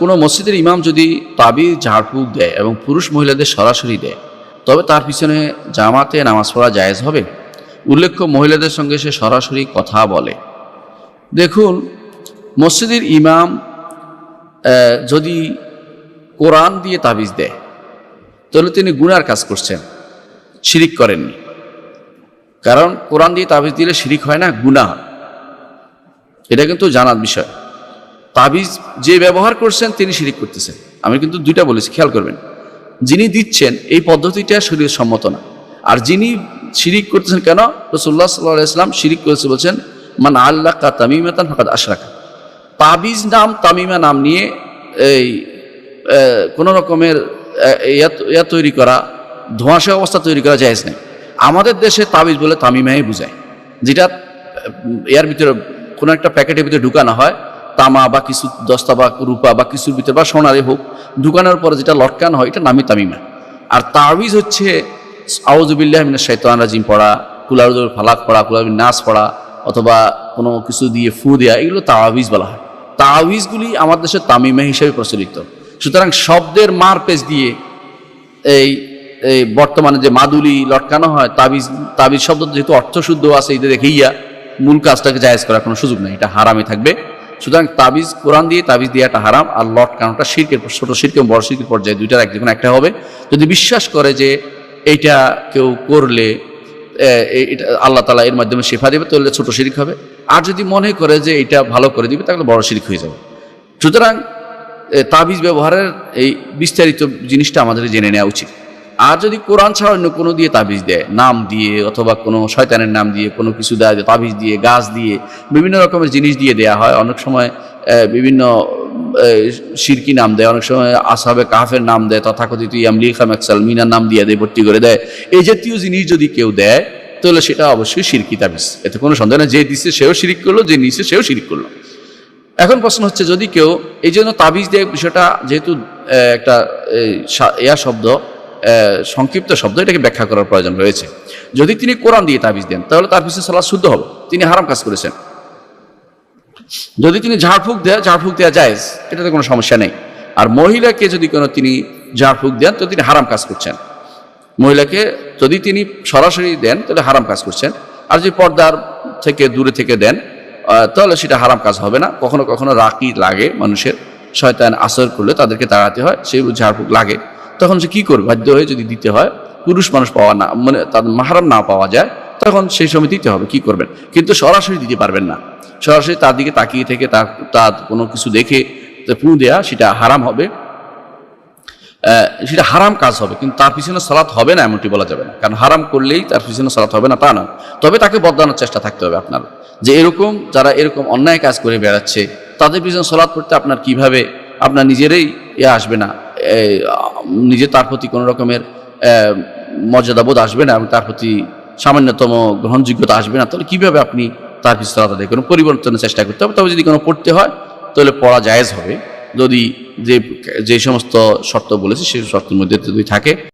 কোনো মসজিদের ইমাম যদি তাবিজ ঝাড়ফুঁক দেয় এবং পুরুষ মহিলাদের সরাসরি দেয়, তবে তার পিছনে জামাতে নামাজ পড়া জায়েজ হবে? উল্লেখ্য, মহিলাদের সঙ্গে সে সরাসরি কথা বলে। দেখুন, মসজিদের ইমাম যদি কোরআন দিয়ে তাবিজ দেয়, তাহলে তিনি গুনার কাজ করছেন, শিরিক করেননি। কারণ কোরআন দিয়ে তাবিজ দিলে শিরিক হয় না, গুনাহ হয়। এটা কিন্তু জানার বিষয়। তাবিজ যে ব্যবহার করছেন তিনি শিরিক করতেছেন। আমি কিন্তু দুইটা বলেছি, খেয়াল করবেন। যিনি দিচ্ছেন এই পদ্ধতিটা শরীয়ত সম্মত না। আর যিনি শিরিক করতেছেন, কেন? রাসূলুল্লাহ সাল্লাল্লাহু আলাইহি ওয়াসাল্লাম শিরিক করেছে বলছেন, মান আল্লাকা তামিমাতান ফাকাদ আশরাকা। তাবিজ নাম, তামিমা নাম নিয়ে এই কোনো রকমের তৈরি করা, ধোঁয়াশা অবস্থা তৈরি করা জায়েজ নেই। আমাদের দেশে তাবিজ বলে তামিমাই বুঝায়, যেটা এর ভিতরে কোনো একটা প্যাকেটের ভিতরে ঢুকানো হয়, তামা বা কিছু দস্তা বা রূপা বা কিছুর ভিতরে বা সোনারে হোক, ঢুকানোর পরে যেটা লটকানো হয়, এটা নামই তামিমা। আর তাবিজ হচ্ছে আউযু বিল্লাহি মিনাশ শাইতানির রাজিম পড়া, কুল আউযু বিল ফালাক পড়া, কুল আউযু বিন নাস পড়া, অথবা কোনো কিছু দিয়ে ফু দেয়া, এগুলো তাবিজ বলা হয়। তাবিজগুলি আমার দেশে তামিমা হিসেবে প্রচলিত। সুতরাং শব্দের মারপেচ দিয়ে এই বর্তমানে যে মাদুলি লটকানো হয়, তাবিজ শব্দ যেহেতু অর্থশুদ্ধ আছে, এটা দেখেইয়া মূল কাজটাকে জায়েজ করার কোনো সুযোগ নেই, এটা হারামই থাকবে। সুতরাং তাবিজ, কোরআন দিয়ে তাবিজ দেওয়াটা হারাম, আর লটকানোটা শিরকের, ছোট শিরক এবং বড় শিরকের পর্যায়ে দুইটার একদিন একটা হবে। যদি বিশ্বাস করে যে এইটা কেউ করলে এটা আল্লাহ তাআলা এর মাধ্যমে শিফা দেবে, তাহলে ছোট শিরক হবে। আর যদি মনে করে যে এটা ভালো করে দিবে, তাহলে বড় শিরক হয়ে যাবে। সুতরাং তাবিজ ব্যবহারের এই বিস্তারিত জিনিসটা আমাদের জেনে নেওয়া উচিত। আর যদি কোরআন ছাড়া অন্য কোনো দিয়ে তাবিজ দেয়, নাম দিয়ে অথবা কোনো শয়তানের নাম দিয়ে কোনো কিছু দেয়, তাবিজ দিয়ে, গাছ দিয়ে, বিভিন্ন রকমের জিনিস দিয়ে দেয়া হয়। অনেক সময় বিভিন্ন শিরকি নাম দেয়, অনেক সময় আসহাবে কাহফের নাম দেয়, তথাকথিত ইয়ামলিকা মাকসাল মিনার নাম দিয়ে দেয়, ভর্তি করে দেয়। এই জাতীয় জিনিস যদি কেউ দেয়, তাহলে সেটা অবশ্যই শিরকি তাবিজ, এতে কোনো সন্দেহ না। যে দিচ্ছে সেও শিরিক করলো, যে নিচ্ছে সেও শিরিক করলো। এখন প্রশ্ন হচ্ছে, যদি কেউ এই জন্য তাবিজ দেয়, বিষয়টা যেহেতু একটা শব্দ, সংক্ষিপ্ত শব্দ, এটাকে ব্যাখ্যা করার প্রয়োজন রয়েছে। যদি তিনি কোরআন দিয়ে তাবিজ দেন, তাহলে তার পিছনে সালাত শুদ্ধ হবে, তিনি হারাম কাজ করেছেন। যদি তিনি ঝাড়ফুঁক দেয়, ঝাড়ফুঁক দেওয়া জায়েজ, এটাতে কোনো সমস্যা নেই। আর মহিলাকে যদি কোনো তিনি ঝাড়ফুঁক দেন, তো তিনি হারাম কাজ করছেন। মহিলাকে যদি তিনি সরাসরি দেন, তাহলে হারাম কাজ করছেন। আর যদি পর্দার থেকে দূরে থেকে দেন, তাহলে সেটা হারাম কাজ হবে না। কখনো কখনো রাকি লাগে মানুষের, শয়তান আসর করলে তাদেরকে তাড়াতে হয়, সেই ঝাড়ফুঁক লাগে, তখন সে কী করবে? বাধ্য হয়ে যদি দিতে হয়, পুরুষ মানুষ পাওয়া না, মানে তাদের মাহরাম না পাওয়া যায়, তখন সেই সময় দিতে হবে। কি করবেন? কিন্তু সরাসরি দিতে পারবেন না। সরাসরি তার দিকে তাকিয়ে থেকে তার কোনো কিছু দেখে ফু দেয়া, সেটা হারাম হবে, সেটা হারাম কাজ হবে। কিন্তু তার পিছনে সালাত হবে না এমনটি বলা যাবে না। কারণ হারাম করলেই তার পিছনে সালাত হবে না তা না। তবে তাকে বদলানোর চেষ্টা থাকতে হবে আপনার, যে এরকম যারা এরকম অন্যায় কাজ করে বেড়াচ্ছে, তাদের পিছনে সালাত পড়তে আপনার কিভাবে, আপনার নিজেরই আসবে না, নিজে তার প্রতি কোনো রকমের মর্যাদাবোধ আসবে না, এবং তার প্রতি সামান্যতম গ্রহণযোগ্যতা আসবে না। তাহলে কীভাবে আপনি তার পিছনে সালাত আদায় করুন? পরিবর্তনের চেষ্টা করতে হবে। তবে যদি কোনো পড়তে হয়, তাহলে পড়া জায়েজ হবে, যদি যে সমস্ত শর্ত বলেছি সেই শর্তের মধ্যে যদি থাকে।